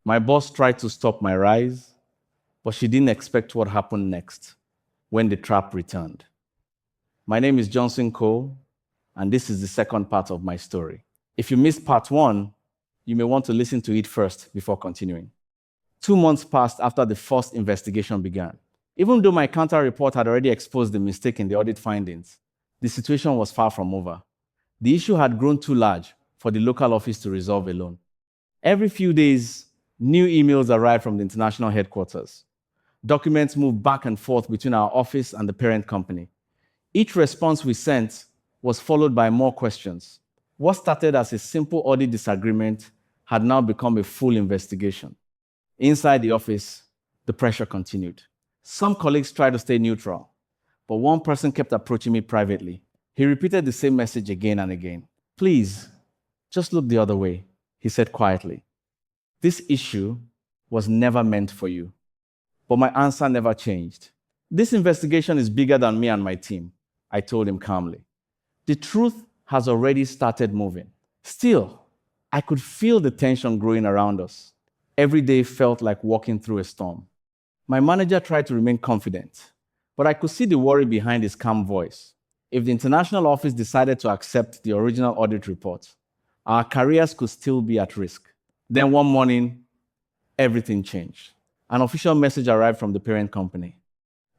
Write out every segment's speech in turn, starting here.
My boss tried to stop my rise, but she didn't expect what happened next when the trap returned. My name is Johnson Cole, and this is the second part of my story. If you missed part one, you may want to listen to it first before continuing. 2 months passed after the first investigation began. Even though my counter report had already exposed the mistake in the audit findings, the situation was far from over. The issue had grown too large for the local office to resolve alone. Every few days, new emails arrived from the international headquarters. Documents moved back and forth between our office and the parent company. Each response we sent was followed by more questions. What started as a simple audit disagreement had now become a full investigation. Inside the office, the pressure continued. Some colleagues tried to stay neutral, but one person kept approaching me privately. He repeated the same message again and again. "Please, just look the other way," he said quietly. "This issue was never meant for you." But my answer never changed. "This investigation is bigger than me and my team," I told him calmly. "The truth has already started moving." Still, I could feel the tension growing around us. Every day felt like walking through a storm. My manager tried to remain confident, but I could see the worry behind his calm voice. If the international office decided to accept the original audit report, our careers could still be at risk. Then one morning, everything changed. An official message arrived from the parent company.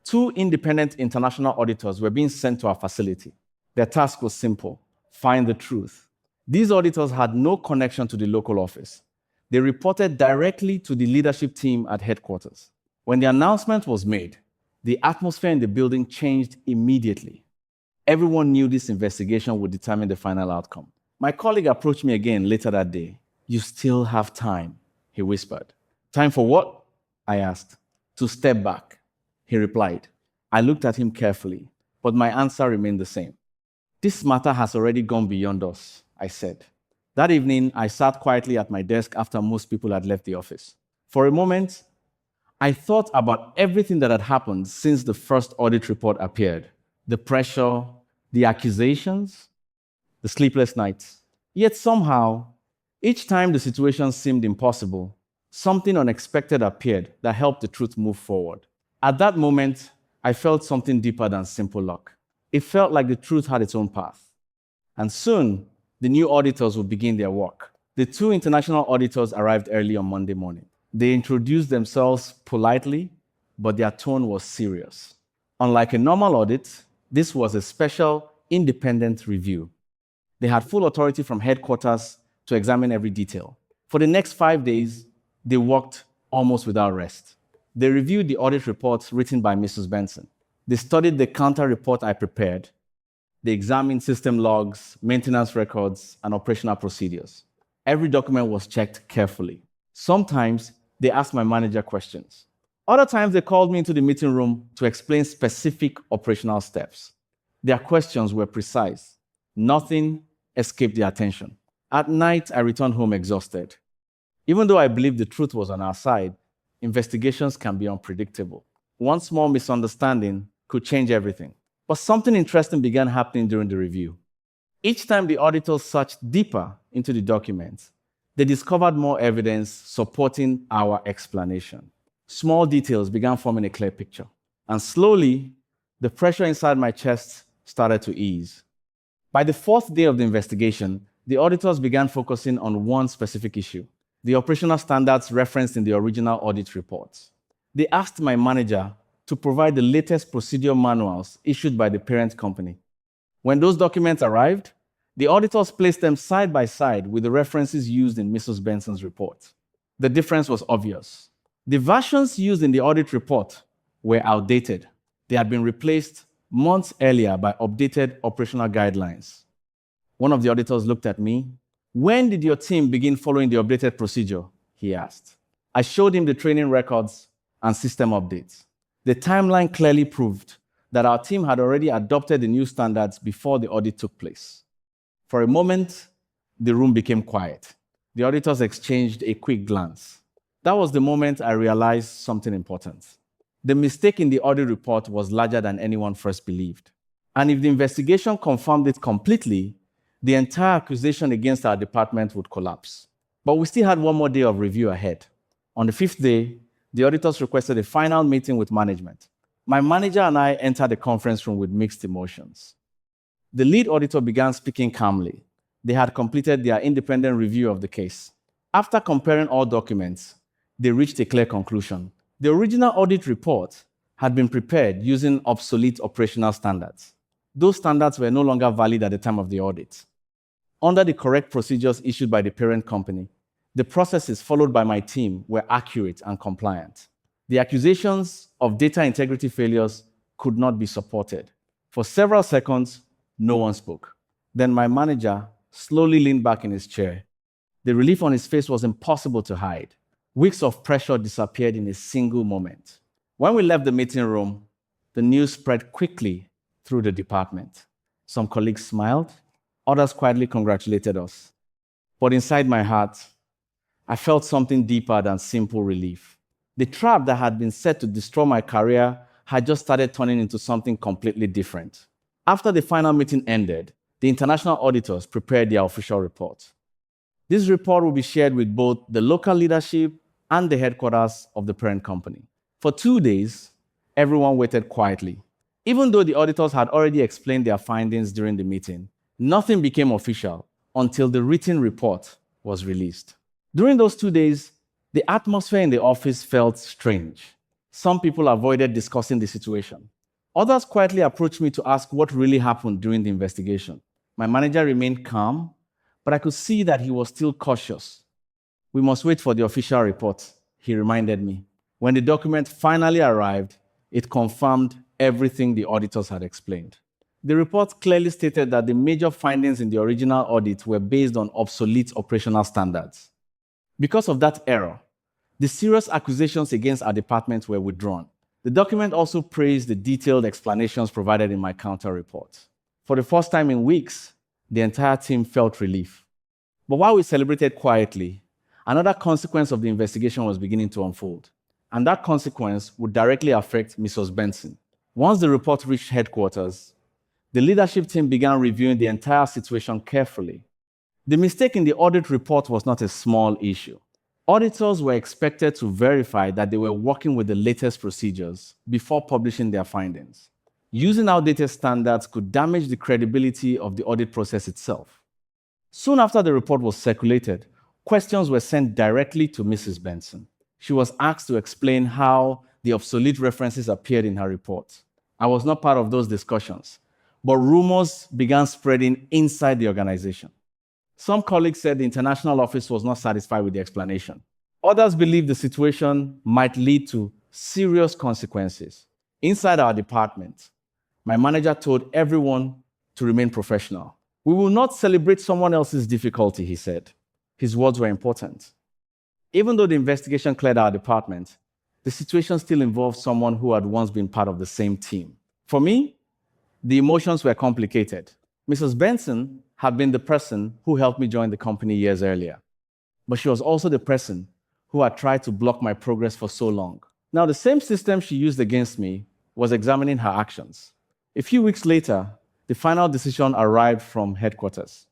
2 independent international auditors were being sent to our facility. Their task was simple: find the truth. These auditors had no connection to the local office. They reported directly to the leadership team at headquarters. When the announcement was made, the atmosphere in the building changed immediately. Everyone knew this investigation would determine the final outcome. My colleague approached me again later that day. "You still have time," he whispered. "Time for what?" I asked. "To step back," he replied. I looked at him carefully, but my answer remained the same. "This matter has already gone beyond us," I said. That evening, I sat quietly at my desk after most people had left the office. For a moment, I thought about everything that had happened since the first audit report appeared: the pressure, the accusations, the sleepless nights. Yet somehow, each time the situation seemed impossible, something unexpected appeared that helped the truth move forward. At that moment, I felt something deeper than simple luck. It felt like the truth had its own path. And soon, the new auditors would begin their work. The 2 international auditors arrived early on Monday morning. They introduced themselves politely, but their tone was serious. Unlike a normal audit, this was a special, independent review. They had full authority from headquarters to examine every detail. For the next 5 days, they worked almost without rest. They reviewed the audit reports written by Mrs. Benson. They studied the counter report I prepared. They examined system logs, maintenance records, and operational procedures. Every document was checked carefully. Sometimes they asked my manager questions. Other times they called me into the meeting room to explain specific operational steps. Their questions were precise. Nothing escaped their attention. At night, I returned home exhausted. Even though I believed the truth was on our side, investigations can be unpredictable. One small misunderstanding could change everything. But something interesting began happening during the review. Each time the auditors searched deeper into the documents, they discovered more evidence supporting our explanation. Small details began forming a clear picture. And slowly, the pressure inside my chest started to ease. By the 4th day of the investigation, the auditors began focusing on one specific issue: the operational standards referenced in the original audit reports. They asked my manager to provide the latest procedure manuals issued by the parent company. When those documents arrived, the auditors placed them side by side with the references used in Mrs. Benson's report. The difference was obvious. The versions used in the audit report were outdated. They had been replaced months earlier by updated operational guidelines. One of the auditors looked at me. "When did your team begin following the updated procedure?" he asked. I showed him the training records and system updates. The timeline clearly proved that our team had already adopted the new standards before the audit took place. For a moment, the room became quiet. The auditors exchanged a quick glance. That was the moment I realized something important. The mistake in the audit report was larger than anyone first believed. And if the investigation confirmed it completely, the entire accusation against our department would collapse. But we still had one more day of review ahead. On the fifth day, the auditors requested a final meeting with management. My manager and I entered the conference room with mixed emotions. The lead auditor began speaking calmly. They had completed their independent review of the case. After comparing all documents, they reached a clear conclusion. The original audit report had been prepared using obsolete operational standards. Those standards were no longer valid at the time of the audit. Under the correct procedures issued by the parent company, the processes followed by my team were accurate and compliant. The accusations of data integrity failures could not be supported. For several seconds, no one spoke. Then my manager slowly leaned back in his chair. The relief on his face was impossible to hide. Weeks of pressure disappeared in a single moment. When we left the meeting room, the news spread quickly through the department. Some colleagues smiled, others quietly congratulated us. But inside my heart, I felt something deeper than simple relief. The trap that had been set to destroy my career had just started turning into something completely different. After the final meeting ended, the international auditors prepared their official report. This report will be shared with both the local leadership and the headquarters of the parent company. For 2 days, everyone waited quietly. Even though the auditors had already explained their findings during the meeting, nothing became official until the written report was released. During those 2 days, the atmosphere in the office felt strange. Some people avoided discussing the situation. Others quietly approached me to ask what really happened during the investigation. My manager remained calm, but I could see that he was still cautious. We must wait for the official report, he reminded me. When the document finally arrived, it confirmed everything the auditors had explained. The report clearly stated that the major findings in the original audit were based on obsolete operational standards. Because of that error, the serious accusations against our department were withdrawn. The document also praised the detailed explanations provided in my counter report. For the first time in weeks, the entire team felt relief. But while we celebrated quietly, another consequence of the investigation was beginning to unfold. And that consequence would directly affect Mrs. Benson. Once the report reached headquarters, the leadership team began reviewing the entire situation carefully. The mistake in the audit report was not a small issue. Auditors were expected to verify that they were working with the latest procedures before publishing their findings. Using outdated standards could damage the credibility of the audit process itself. Soon after the report was circulated, questions were sent directly to Mrs. Benson. She was asked to explain how the obsolete references appeared in her report. I was not part of those discussions, but rumors began spreading inside the organization. Some colleagues said the international office was not satisfied with the explanation. Others believed the situation might lead to serious consequences. Inside our department, my manager told everyone to remain professional. We will not celebrate someone else's difficulty, he said. His words were important. Even though the investigation cleared our department, the situation still involved someone who had once been part of the same team. For me, the emotions were complicated. Mrs. Benson had been the person who helped me join the company years earlier, but she was also the person who had tried to block my progress for so long. Now, the same system she used against me was examining her actions. A few weeks later, the final decision arrived from headquarters.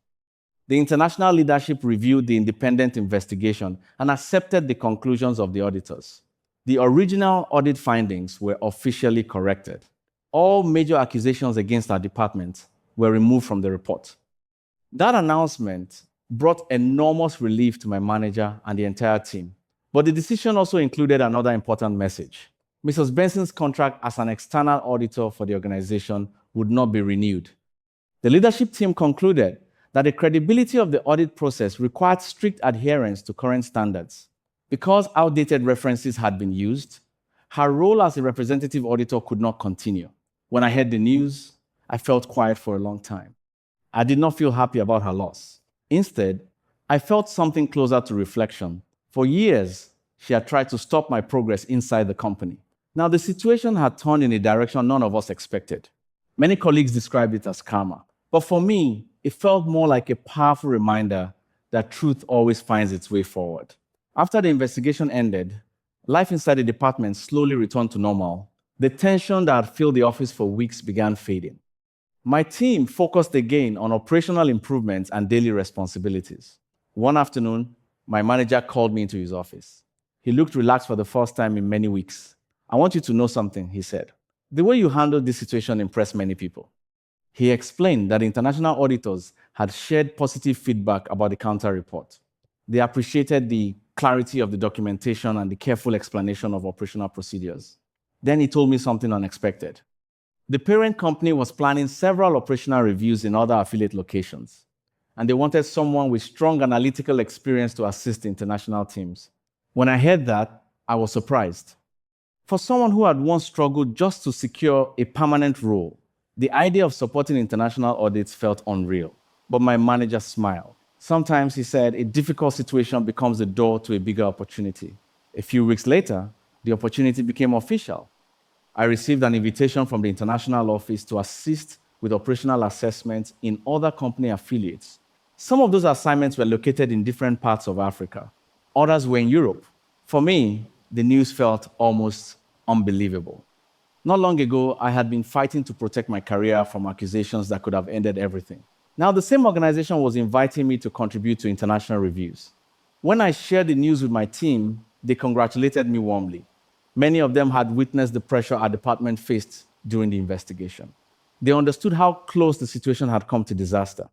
The international leadership reviewed the independent investigation and accepted the conclusions of the auditors. The original audit findings were officially corrected. All major accusations against our department were removed from the report. That announcement brought enormous relief to my manager and the entire team. But the decision also included another important message. Mrs. Benson's contract as an external auditor for the organization would not be renewed. The leadership team concluded that the credibility of the audit process required strict adherence to current standards. Because outdated references had been used, her role as a representative auditor could not continue. When I heard the news, I felt quiet for a long time. I did not feel happy about her loss. Instead, I felt something closer to reflection. For years, she had tried to stop my progress inside the company. Now, the situation had turned in a direction none of us expected. Many colleagues described it as karma. But for me, it felt more like a powerful reminder that truth always finds its way forward. After the investigation ended, life inside the department slowly returned to normal. The tension that had filled the office for weeks began fading. My team focused again on operational improvements and daily responsibilities. One afternoon, my manager called me into his office. He looked relaxed for the first time in many weeks. "I want you to know something," he said. "The way you handled this situation impressed many people." He explained that international auditors had shared positive feedback about the counter report. They appreciated the clarity of the documentation and the careful explanation of operational procedures. Then he told me something unexpected. The parent company was planning several operational reviews in other affiliate locations, and they wanted someone with strong analytical experience to assist the international teams. When I heard that, I was surprised. For someone who had once struggled just to secure a permanent role, the idea of supporting international audits felt unreal. But my manager smiled. "Sometimes," he said, "a difficult situation becomes the door to a bigger opportunity." A few weeks later, the opportunity became official. I received an invitation from the international office to assist with operational assessments in other company affiliates. Some of those assignments were located in different parts of Africa. Others were in Europe. For me, the news felt almost unbelievable. Not long ago, I had been fighting to protect my career from accusations that could have ended everything. Now, the same organization was inviting me to contribute to international reviews. When I shared the news with my team, they congratulated me warmly. Many of them had witnessed the pressure our department faced during the investigation. They understood how close the situation had come to disaster.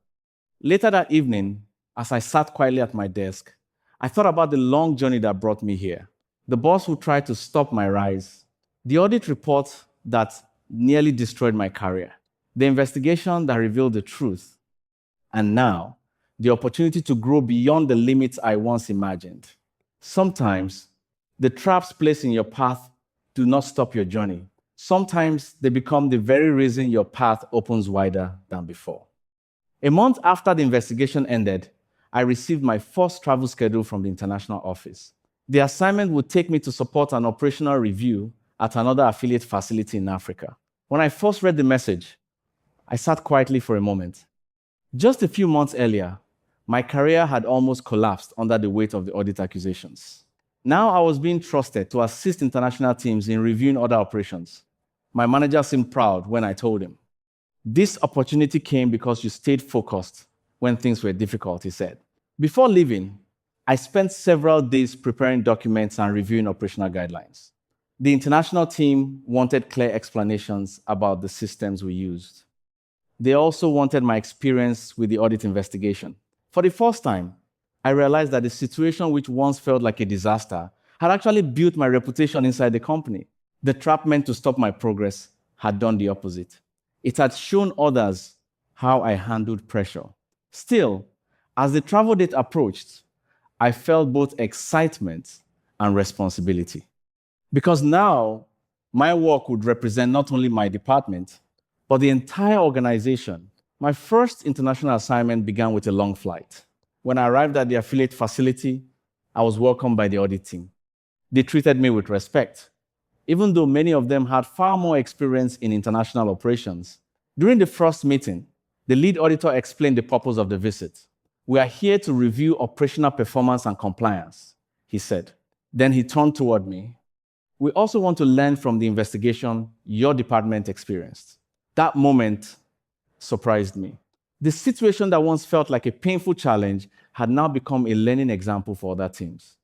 Later that evening, as I sat quietly at my desk, I thought about the long journey that brought me here. The boss who tried to stop my rise, the audit report that nearly destroyed my career, the investigation that revealed the truth, and now, the opportunity to grow beyond the limits I once imagined. Sometimes, the traps placed in your path do not stop your journey. Sometimes, they become the very reason your path opens wider than before. A month after the investigation ended, I received my first travel schedule from the international office. The assignment would take me to support an operational review at another affiliate facility in Africa. When I first read the message, I sat quietly for a moment. Just a few months earlier, my career had almost collapsed under the weight of the audit accusations. Now I was being trusted to assist international teams in reviewing other operations. My manager seemed proud when I told him. "This opportunity came because you stayed focused when things were difficult," he said. Before leaving, I spent several days preparing documents and reviewing operational guidelines. The international team wanted clear explanations about the systems we used. They also wanted my experience with the audit investigation. For the first time, I realized that the situation which once felt like a disaster had actually built my reputation inside the company. The trap meant to stop my progress had done the opposite. It had shown others how I handled pressure. Still, as the travel date approached, I felt both excitement and responsibility. Because now, my work would represent not only my department, but the entire organization. My first international assignment began with a long flight. When I arrived at the affiliate facility, I was welcomed by the audit team. They treated me with respect, even though many of them had far more experience in international operations. During the first meeting, the lead auditor explained the purpose of the visit. "We are here to review operational performance and compliance," he said. Then he turned toward me. "We also want to learn from the investigation your department experienced." That moment surprised me. The situation that once felt like a painful challenge had now become a learning example for other teams.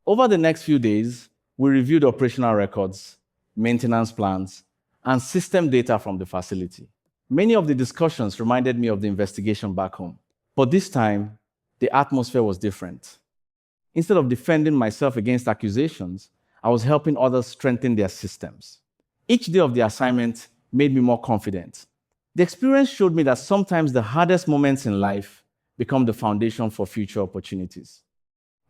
Over the next few days, we reviewed operational records, maintenance plans, and system data from the facility. Many of the discussions reminded me of the investigation back home, but this time, the atmosphere was different. Instead of defending myself against accusations, I was helping others strengthen their systems. Each day of the assignment made me more confident. The experience showed me that sometimes the hardest moments in life become the foundation for future opportunities.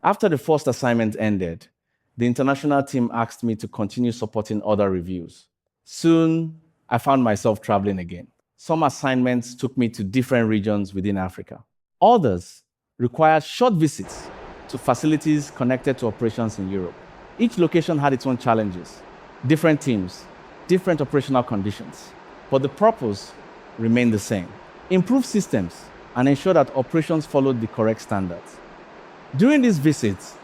After the first assignment ended, the international team asked me to continue supporting other reviews. Soon, I found myself traveling again. Some assignments took me to different regions within Africa. Others required short visits to facilities connected to operations in Europe. Each location had its own challenges, different teams, different operational conditions, but the purpose remained the same: improve systems and ensure that operations followed the correct standards. During these visits,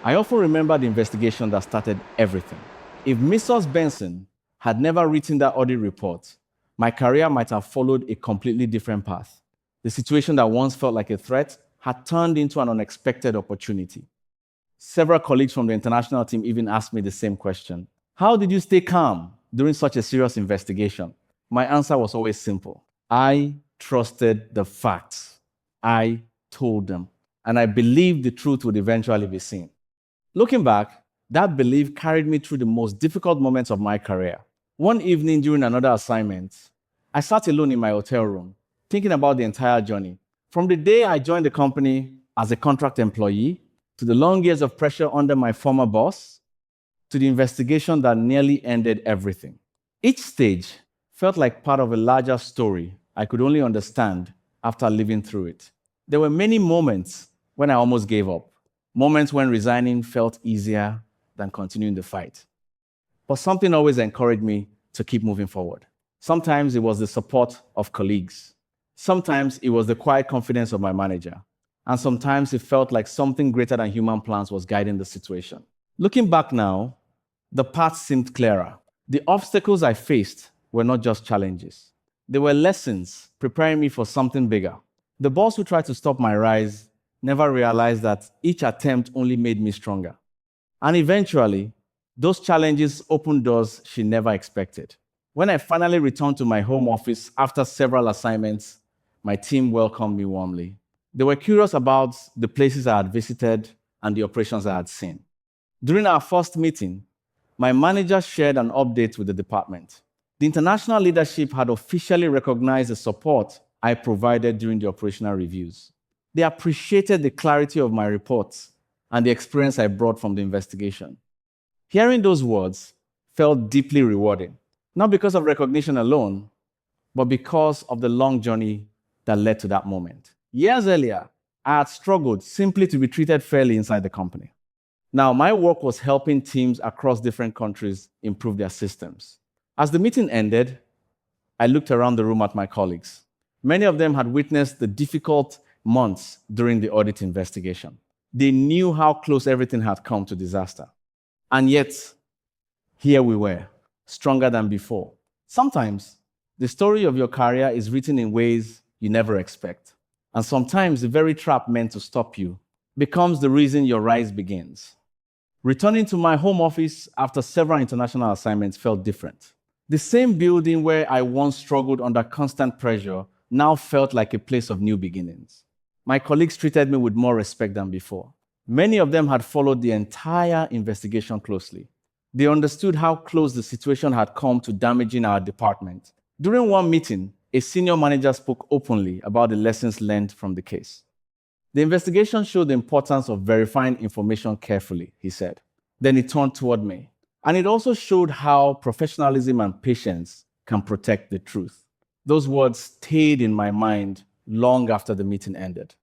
I often remember the investigation that started everything. If Mrs. Benson had never written that audit report, my career might have followed a completely different path. The situation that once felt like a threat had turned into an unexpected opportunity. Several colleagues from the international team even asked me the same question. How did you stay calm during such a serious investigation? My answer was always simple. I trusted the facts. I told them. And I believed the truth would eventually be seen. Looking back, that belief carried me through the most difficult moments of my career. One evening during another assignment, I sat alone in my hotel room, thinking about the entire journey. From the day I joined the company as a contract employee, to the long years of pressure under my former boss, to the investigation that nearly ended everything. Each stage felt like part of a larger story I could only understand after living through it. There were many moments when I almost gave up, moments when resigning felt easier than continuing the fight. But something always encouraged me to keep moving forward. Sometimes it was the support of colleagues. Sometimes it was the quiet confidence of my manager. And sometimes it felt like something greater than human plans was guiding the situation. Looking back now, the path seemed clearer. The obstacles I faced were not just challenges. They were lessons preparing me for something bigger. The boss who tried to stop my rise never realized that each attempt only made me stronger. And eventually, those challenges opened doors she never expected. When I finally returned to my home office after several assignments, my team welcomed me warmly. They were curious about the places I had visited and the operations I had seen. During our first meeting, my manager shared an update with the department. The international leadership had officially recognized the support I provided during the operational reviews. They appreciated the clarity of my reports and the experience I brought from the investigation. Hearing those words felt deeply rewarding, not because of recognition alone, but because of the long journey that led to that moment. Years earlier, I had struggled simply to be treated fairly inside the company. Now, my work was helping teams across different countries improve their systems. As the meeting ended, I looked around the room at my colleagues. Many of them had witnessed the difficult months during the audit investigation. They knew how close everything had come to disaster. And yet, here we were, stronger than before. Sometimes, the story of your career is written in ways you never expect. And sometimes, the very trap meant to stop you becomes the reason your rise begins. Returning to my home office after several international assignments felt different. The same building where I once struggled under constant pressure now felt like a place of new beginnings. My colleagues treated me with more respect than before. Many of them had followed the entire investigation closely. They understood how close the situation had come to damaging our department. During one meeting, a senior manager spoke openly about the lessons learned from the case. The investigation showed the importance of verifying information carefully, he said. Then he turned toward me. And it also showed how professionalism and patience can protect the truth. Those words stayed in my mind long after the meeting ended.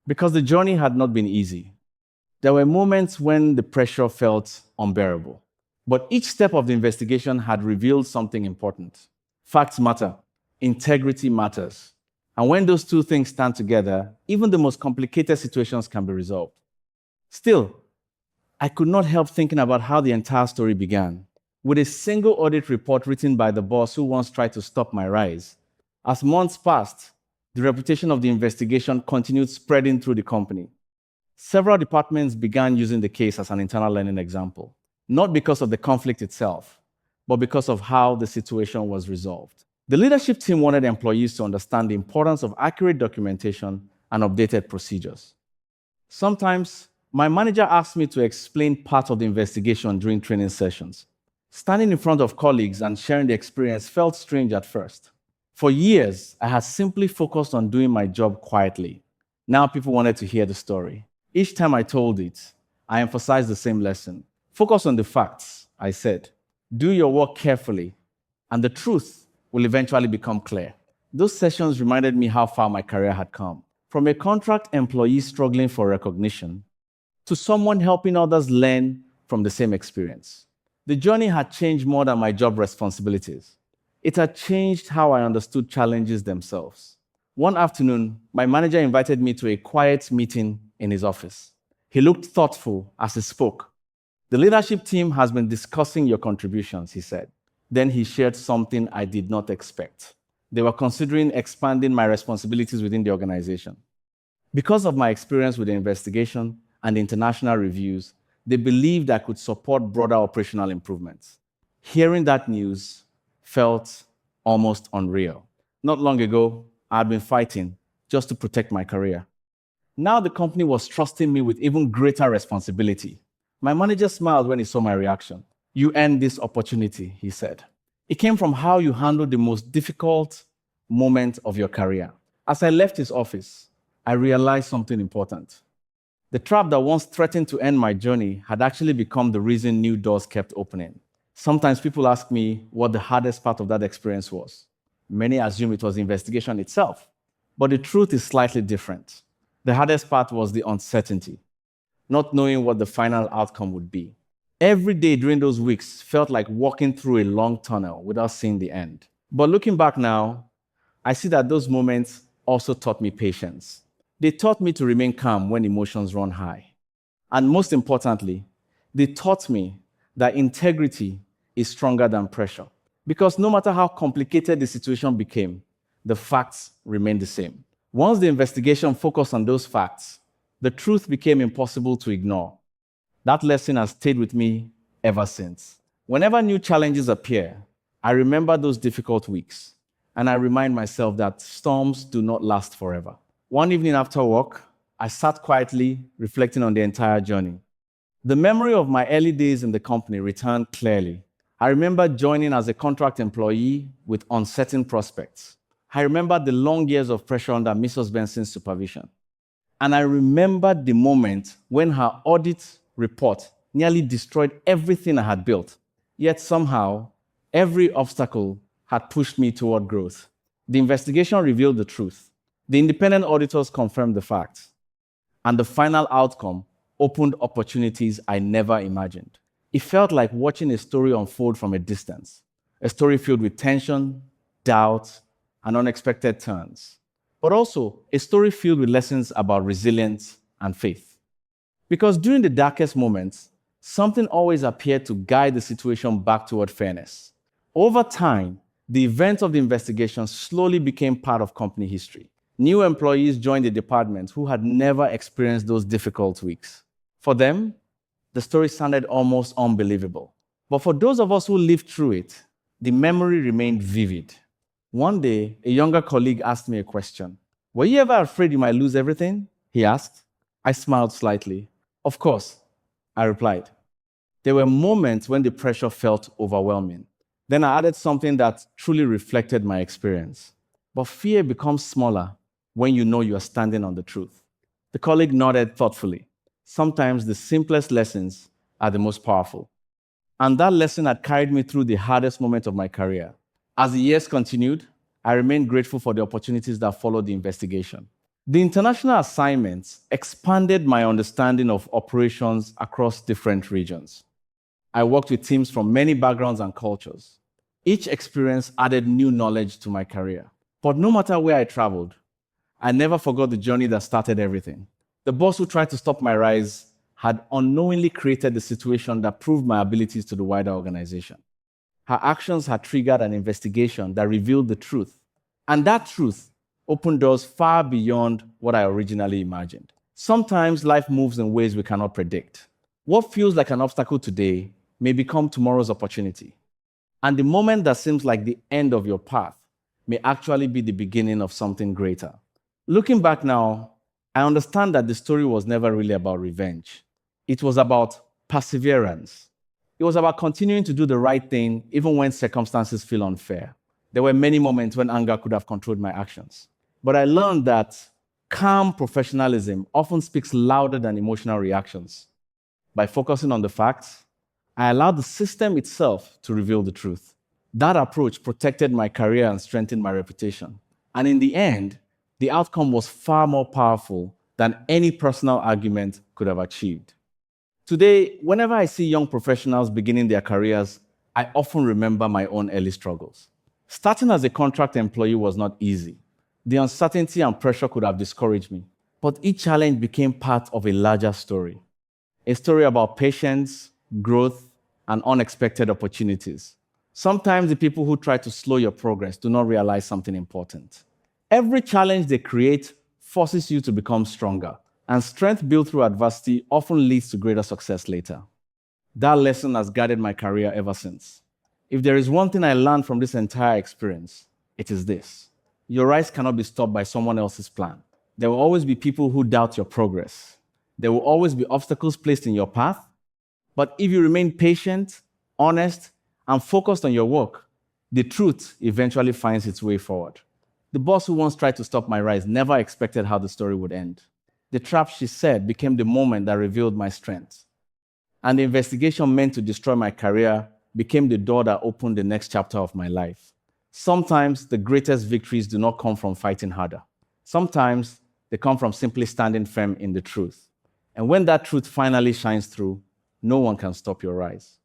Because the journey had not been easy. There were moments when the pressure felt unbearable. But each step of the investigation had revealed something important. Facts matter. Integrity matters. And when those two things stand together, even the most complicated situations can be resolved. Still, I could not help thinking about how the entire story began, with a single audit report written by the boss who once tried to stop my rise. As months passed, the reputation of the investigation continued spreading through the company. Several departments began using the case as an internal learning example, not because of the conflict itself, but because of how the situation was resolved. The leadership team wanted employees to understand the importance of accurate documentation and updated procedures. Sometimes, my manager asked me to explain part of the investigation during training sessions. Standing in front of colleagues and sharing the experience felt strange at first. For years, I had simply focused on doing my job quietly. Now people wanted to hear the story. Each time I told it, I emphasized the same lesson. Focus on the facts, I said. Do your work carefully, and the truth will eventually become clear. Those sessions reminded me how far my career had come. From a contract employee struggling for recognition to someone helping others learn from the same experience. The journey had changed more than my job responsibilities. It had changed how I understood challenges themselves. One afternoon, my manager invited me to a quiet meeting in his office. He looked thoughtful as he spoke. The leadership team has been discussing your contributions, he said. Then he shared something I did not expect. They were considering expanding my responsibilities within the organization. Because of my experience with the investigation and the international reviews, They believed I could support broader operational improvements. Hearing that news felt almost unreal. Not long ago, I had been fighting just to protect my career. Now the company was trusting me with even greater responsibility. My manager smiled when he saw my reaction. "You earned this opportunity," he said. It came from how you handled the most difficult moment of your career. As I left his office, I realized something important. The trap that once threatened to end my journey had actually become the reason new doors kept opening. Sometimes people ask me what the hardest part of that experience was. Many assume it was the investigation itself, but the truth is slightly different. The hardest part was the uncertainty, not knowing what the final outcome would be. Every day during those weeks felt like walking through a long tunnel without seeing the end. But looking back now, I see that those moments also taught me patience. They taught me to remain calm when emotions run high. And most importantly, they taught me that integrity is stronger than pressure. Because no matter how complicated the situation became, the facts remained the same. Once the investigation focused on those facts, the truth became impossible to ignore. That lesson has stayed with me ever since. Whenever new challenges appear, I remember those difficult weeks, and I remind myself that storms do not last forever. One evening after work, I sat quietly, reflecting on the entire journey. The memory of my early days in the company returned clearly. I remember joining as a contract employee with uncertain prospects. I remember the long years of pressure under Mrs. Benson's supervision. And I remembered the moment when her audit report nearly destroyed everything I had built. Yet somehow, every obstacle had pushed me toward growth. The investigation revealed the truth. The independent auditors confirmed the facts. And the final outcome opened opportunities I never imagined. It felt like watching a story unfold from a distance, a story filled with tension, doubt, and unexpected turns, but also a story filled with lessons about resilience and faith. Because during the darkest moments, something always appeared to guide the situation back toward fairness. Over time, the events of the investigation slowly became part of company history. New employees joined the department who had never experienced those difficult weeks. For them, the story sounded almost unbelievable. But for those of us who lived through it, the memory remained vivid. One day, a younger colleague asked me a question. "Were you ever afraid you might lose everything?" he asked. I smiled slightly. "Of course," I replied. There were moments when the pressure felt overwhelming. Then I added something that truly reflected my experience. But fear becomes smaller when you know you are standing on the truth. The colleague nodded thoughtfully. Sometimes the simplest lessons are the most powerful. And that lesson had carried me through the hardest moment of my career. As the years continued, I remained grateful for the opportunities that followed the investigation. The international assignments expanded my understanding of operations across different regions. I worked with teams from many backgrounds and cultures. Each experience added new knowledge to my career. But no matter where I traveled, I never forgot the journey that started everything. The boss who tried to stop my rise had unknowingly created the situation that proved my abilities to the wider organization. Her actions had triggered an investigation that revealed the truth. And that truth opened doors far beyond what I originally imagined. Sometimes life moves in ways we cannot predict. What feels like an obstacle today may become tomorrow's opportunity. And the moment that seems like the end of your path may actually be the beginning of something greater. Looking back now, I understand that the story was never really about revenge. It was about perseverance. It was about continuing to do the right thing even when circumstances feel unfair. There were many moments when anger could have controlled my actions. But I learned that calm professionalism often speaks louder than emotional reactions. By focusing on the facts, I allowed the system itself to reveal the truth. That approach protected my career and strengthened my reputation. And in the end, the outcome was far more powerful than any personal argument could have achieved. Today, whenever I see young professionals beginning their careers, I often remember my own early struggles. Starting as a contract employee was not easy. The uncertainty and pressure could have discouraged me. But each challenge became part of a larger story. A story about patience, growth, and unexpected opportunities. Sometimes the people who try to slow your progress do not realize something important. Every challenge they create forces you to become stronger. And strength built through adversity often leads to greater success later. That lesson has guided my career ever since. If there is one thing I learned from this entire experience, it is this: your rise cannot be stopped by someone else's plan. There will always be people who doubt your progress. There will always be obstacles placed in your path. But if you remain patient, honest, and focused on your work, the truth eventually finds its way forward. The boss who once tried to stop my rise never expected how the story would end. The trap, she said, became the moment that revealed my strength. And the investigation meant to destroy my career became the door that opened the next chapter of my life. Sometimes the greatest victories do not come from fighting harder. Sometimes they come from simply standing firm in the truth. And when that truth finally shines through, no one can stop your rise.